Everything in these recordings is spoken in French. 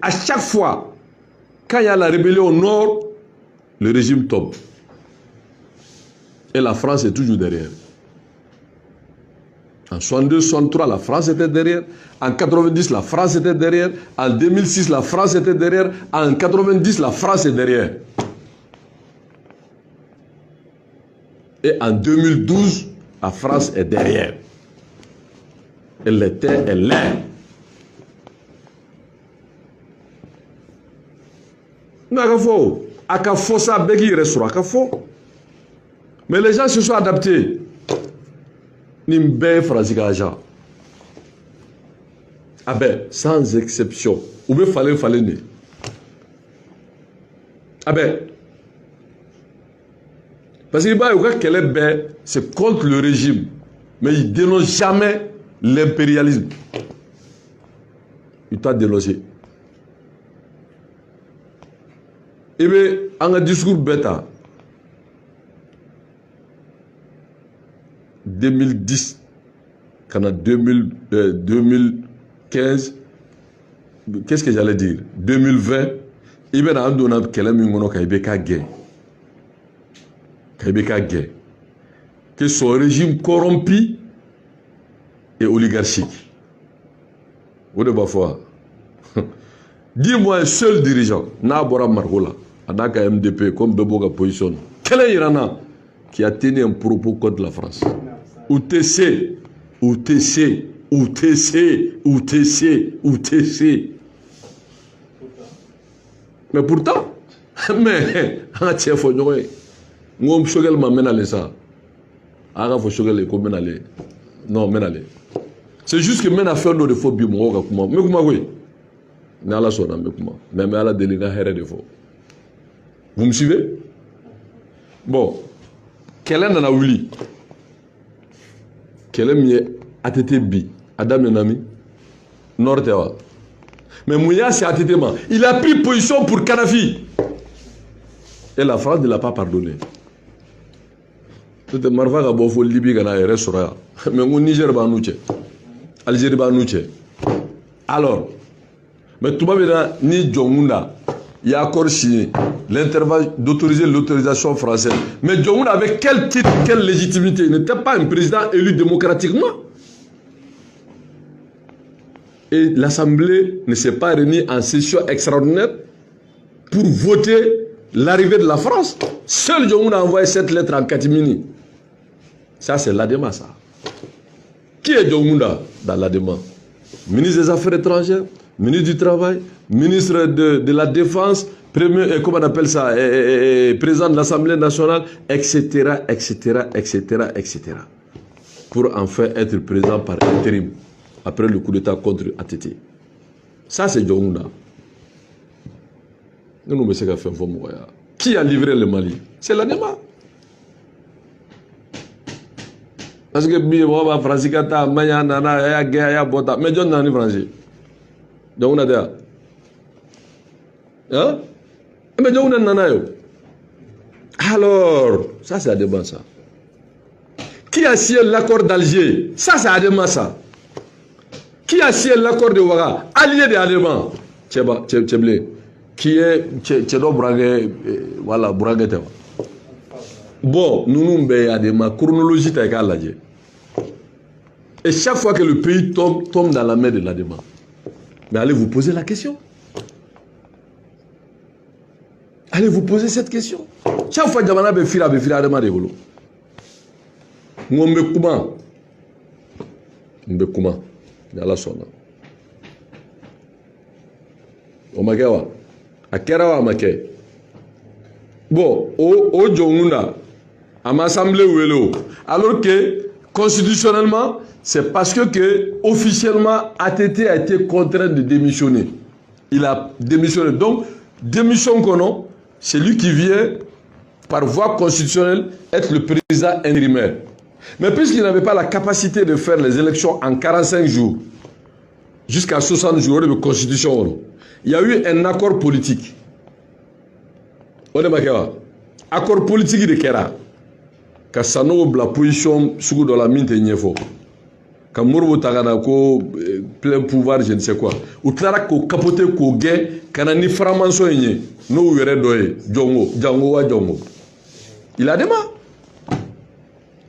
à chaque fois, quand il y a la rébellion au nord, le régime tombe. Et la France est toujours derrière. En 62, 63, la France était derrière. En 90, la France était derrière. En 2006, la France était derrière. En 90, la France est derrière. Et en 2012, la France est derrière. Elle était, elle l'est. Mais les gens se sont adaptés. Ah ben, sans exception. Où me fallait. Ah ben, parce que c'est contre le régime. Mais il ne dénonce jamais l'impérialisme. Il t'a dénoncé. Et bien, en un discours bêta, 2010, quand 2015, qu'est-ce que j'allais dire? 2020, il y a un don qui que son régime corrompu et oligarchique. Dis-moi un seul dirigeant, Nabora Margola, Adaka MDP, comme Beboga position, quel est l'Iran qui a tenu un propos contre la France? UTC. Mais pourtant, c'est juste que maintenant faire de faux mais vous me suivez? Bon, quel est la Willy? Quel est mieux ATTB? Adam Nenami? Nord-Tewa. Mais Mouya, c'est ATTB. Il a pris position pour Kadhafi. Et la France ne l'a pas pardonné. C'était Marfa Gabofo, Libye, Ghana et Ressoura. Mais au Niger, Algérie, alors, mais tout le monde ni Djongunda, il y a encore signé d'autoriser l'autorisation française. Mais Djongunda avec quel titre, quelle légitimité? Il n'était pas un président élu démocratiquement. Et l'Assemblée ne s'est pas réunie en session extraordinaire pour voter l'arrivée de la France. Seul Djongunda a envoyé cette lettre en catimini. Ça, c'est l'ADEMA, ça. Qui est Djongunda dans l'ADEMA? Ministre des Affaires étrangères, ministre du Travail, ministre de la Défense, premier, comment on appelle ça, président de l'Assemblée nationale, etc., etc., etc., etc. Pour enfin être président par intérim, après le coup d'État contre ATT. Ça, c'est Djongunda. Qui a livré le Mali? C'est l'ADEMA. Parce que Biwa Fransikata, Maya Nana, Gaya Bota, mais John Nani Franci. Donc on a dit. Hein? Mais John Nana. Alors, ça c'est Adema ça. Qui a signé l'accord d'Alger? Ça c'est Adema ça. Qui a signé l'accord de Ouaga? Allié de Adema. Tcheble. Qui est Tchedo Brague, voilà, Brague Tewa. Bon, nous nous Adema, chronologie t'as qu'à l'Alger. Et chaque fois que le pays tombe dans la main de l'ADEMA. Mais allez vous poser la question. Allez vous poser cette question. Chaque fois que Jamana Befira Adema de Golo. Mwombe Kuma. Yala sona. Omakewa. Akerawa make. Bon, au Djongunda. À l'Assemblée Ouelo. Alors que, constitutionnellement, c'est parce que officiellement, ATT a été contraint de démissionner. Il a démissionné. Donc, démission qu'on a, c'est lui qui vient, par voie constitutionnelle, être le président intérimaire. Mais puisqu'il n'avait pas la capacité de faire les élections en 45 jours, jusqu'à 60 jours de constitution, il y a eu un accord politique. Accord politique de Kera. Que ça nous la position sous de la mine de Niefo. Quand Morobo Tagana ko plein pouvoir, je ne sais quoi. Ou tlara ko capoter ko gay, kana ni framanso yenye, no were doye, Django wa Django. Il a des mains.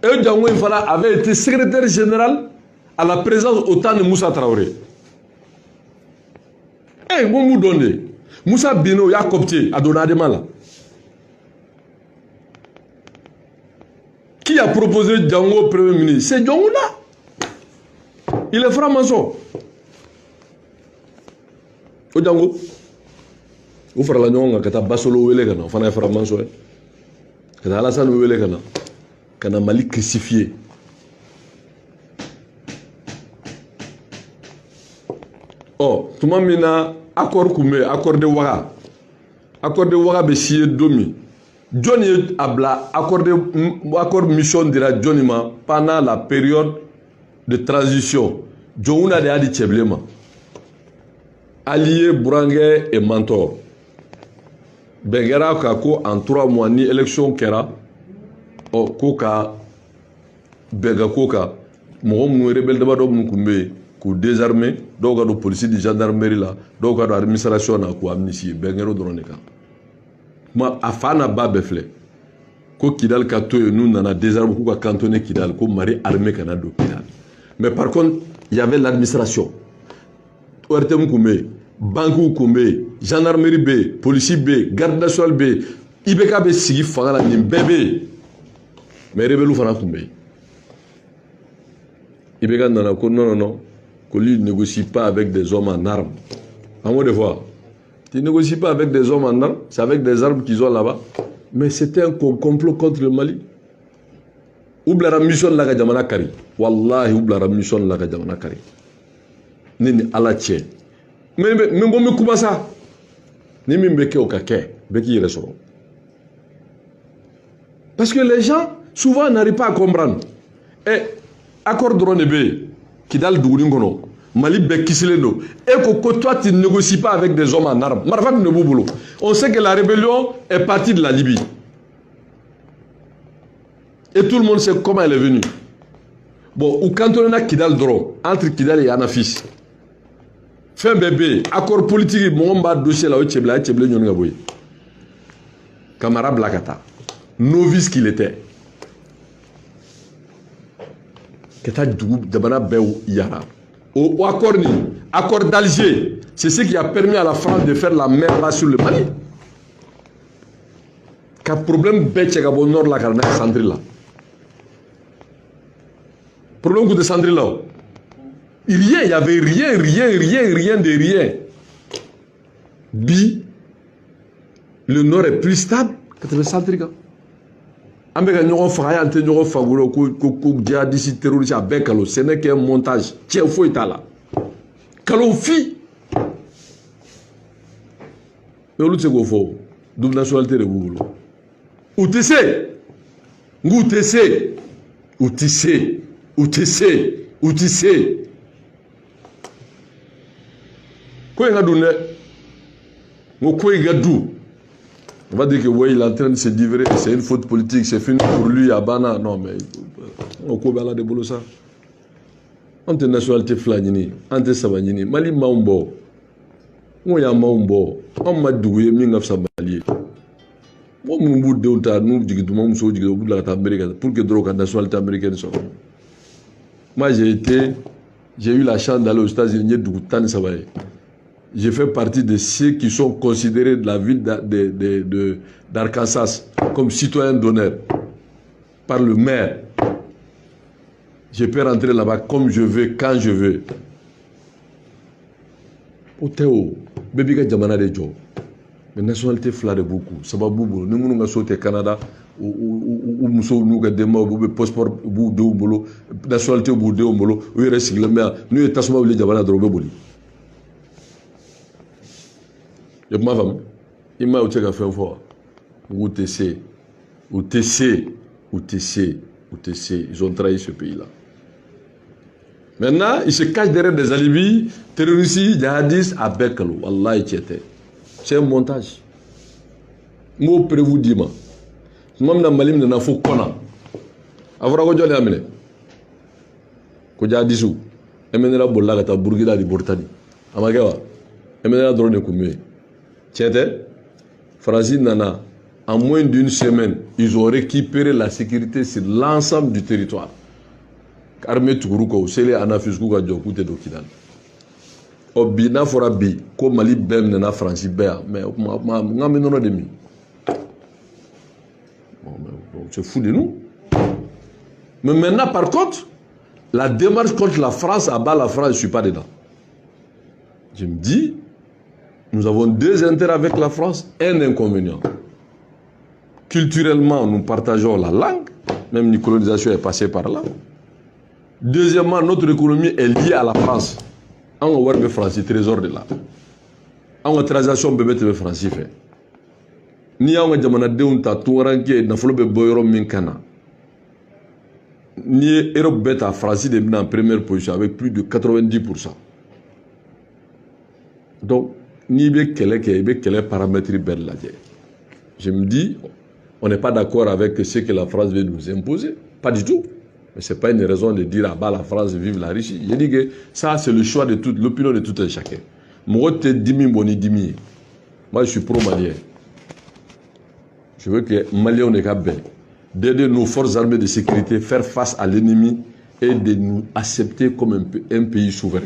Et Django Infala avait été secrétaire général à la présence au temps de Moussa Traoré. Eh, bon donné. Moussa Bino y'a copté à Donadema là. Qui a proposé Django Premier ministre? C'est Django là. Il est franc-maçon. O Django. Ou fera la nyonga kata basolo wele kana. Fana est franc-maçon. Kata Alassane wele kana. Kana Mali crucifié. Oh, tout le monde a accord Koumé, accord de Ouaga. Accord de Ouaga Bessie Domi. Johnny Abla, accord mission de la Johnny Ma pendant la période de transition. Johnny a dit Tcheblema. Allié, Bourangé et Mentor. Bengera Kako en 3 mois ni élection Kera. Oh, Koka. Benga Koka. Mon rebelle de Badom Koumé. Pour désarmer, donc la police de gendarmerie là, donc l'administration a quoi amnistier, Bengero Droneka. Moi, afana babefle, ko Kidal kato nous n'en désarmé quoi cantonné Kidal, ko mari armé Canado Kidal. Mais par contre, il y avait l'administration. ORTM Koumé, Bankou Koumé, gendarmerie B, police B, garde nationale B, IBK B Sigi Fagala Nimbebe. Mais rebelle Fana Koumé. IBK nana ko non. Que lui ne négocie pas avec des hommes en armes. À moi de voir. Tu ne négocies pas avec des hommes en armes, c'est avec des armes qu'ils ont là-bas. Mais c'était un complot contre le Mali. Oublie la mission de la Gadjamana Kari. Wallahi, oublie la mission de la Gadjamana Kari. Nini ala tche. Mais bon, mais comment ça? Ni mbeke au kake, beki y ressort. Parce que les gens, souvent, n'arrivent pas à comprendre. Et, accord drone B. Kidal Douringono, Mali Bekisileno, et que toi tu ne négocies pas avec des hommes en armes. Marfat Nebouboulou. On sait que la rébellion est partie de la Libye. Et tout le monde sait comment elle est venue. Bon, ou quand on a Kidal Dro, entre Kidal et Anafis, fin bébé, accord politique, mon bas dossier là, Tcheble Nyongaboui. Camarade Blakata, novice qu'il était. Au accord d'Alger, c'est ce qui a permis à la France de faire la mer là sur le Mali. Quel problème bête au nord là, car on a centré là. Problème de centré là. Rien, il n'y avait rien de rien. Bi, le nord est plus stable que le centre là. Ambeka ñogo faga ante ñogo fagulo ko djihadiste terroriste avec kalo ce n'est qu'un montage tchè foi tala kalo fi mais lu tsego fo double nationalité de boulo UTC ko nga dunne ngo ko nga du. On va dire que oui, il est en train de se livrer, c'est une faute politique, c'est fini pour lui à Bana. Non, mais on coupe là de boulot ça. Ante nationalité flanini, ante sabanini, Mali maumbo. On y a maumbo. On m'a doué, mingaf sabalier. Moi, mon bout de l'autre, nous, du tout, mon saut du bout de la américaine, pour que drogue la nationalité américaine soit. Moi, j'ai eu la chance d'aller aux États-Unis, du Tan Savaye. J'ai fait partie de ceux qui sont considérés de la ville d'Arkansas comme citoyens d'honneur par le maire. Je peux rentrer là-bas comme je veux, quand je veux. Oteo, bébé ka jamana de jo. Mais nationalité flare beaucoup. Ça va beaucoup. Nous nous sommes au Canada ou nous sommes au Dema ou passeport ou de bolo nationalité ou de bolo ou reste le maire. Nous états sommes obligés jamana de roboli. Je m'en vais. Il m'a dit qu'il fait fort. UTC. Ils ont trahi ce pays-là. Maintenant, ils se cachent derrière des alibis, terroristes, djihadistes, à Bekalo. Wallah, c'est un montage. Moi, prévu dima. Même dans Malim, il y a un faux kona. Avra ko jole amene. Koja disu. Emenera bolla kata Burkina di Bortani. Amakewa. Emenera drone kumé. Tiens, France nana. En moins d'une semaine, ils ont récupéré la sécurité sur l'ensemble du territoire. Armée Tourouko, c'est les Anafuskou Djokouté d'Okidal. Obina Forabi, comme Mali Bem Nana France Béa, mais on a mis demi. C'est fou de nous. Mais maintenant, par contre, la démarche contre la France, à bas la France, je ne suis pas dedans. Je me dis, nous avons deux intérêts avec la France, un inconvénient. Culturellement, nous partageons la langue, même la colonisation est passée par là. Deuxièmement, notre économie est liée à la France. On a le français, trésor de là. On a transaction bébé de français fait. Ni on a jamana de un tatouranké na folo be boyoro minkana. Ni Europe beta France de en première position avec plus de 90%. Donc, ni be quel paramètre bel la. Je me dis, on n'est pas d'accord avec ce que la France veut nous imposer. Pas du tout. Mais ce n'est pas une raison de dire, ah bah la France vive la richesse. Je dis que ça, c'est le choix de toute, l'opinion de tout un chacun. Moi, je suis Moi, je suis pro-malien. Je veux que Maliens ne capent d'aider nos forces armées de sécurité à faire face à l'ennemi et de nous accepter comme un pays souverain.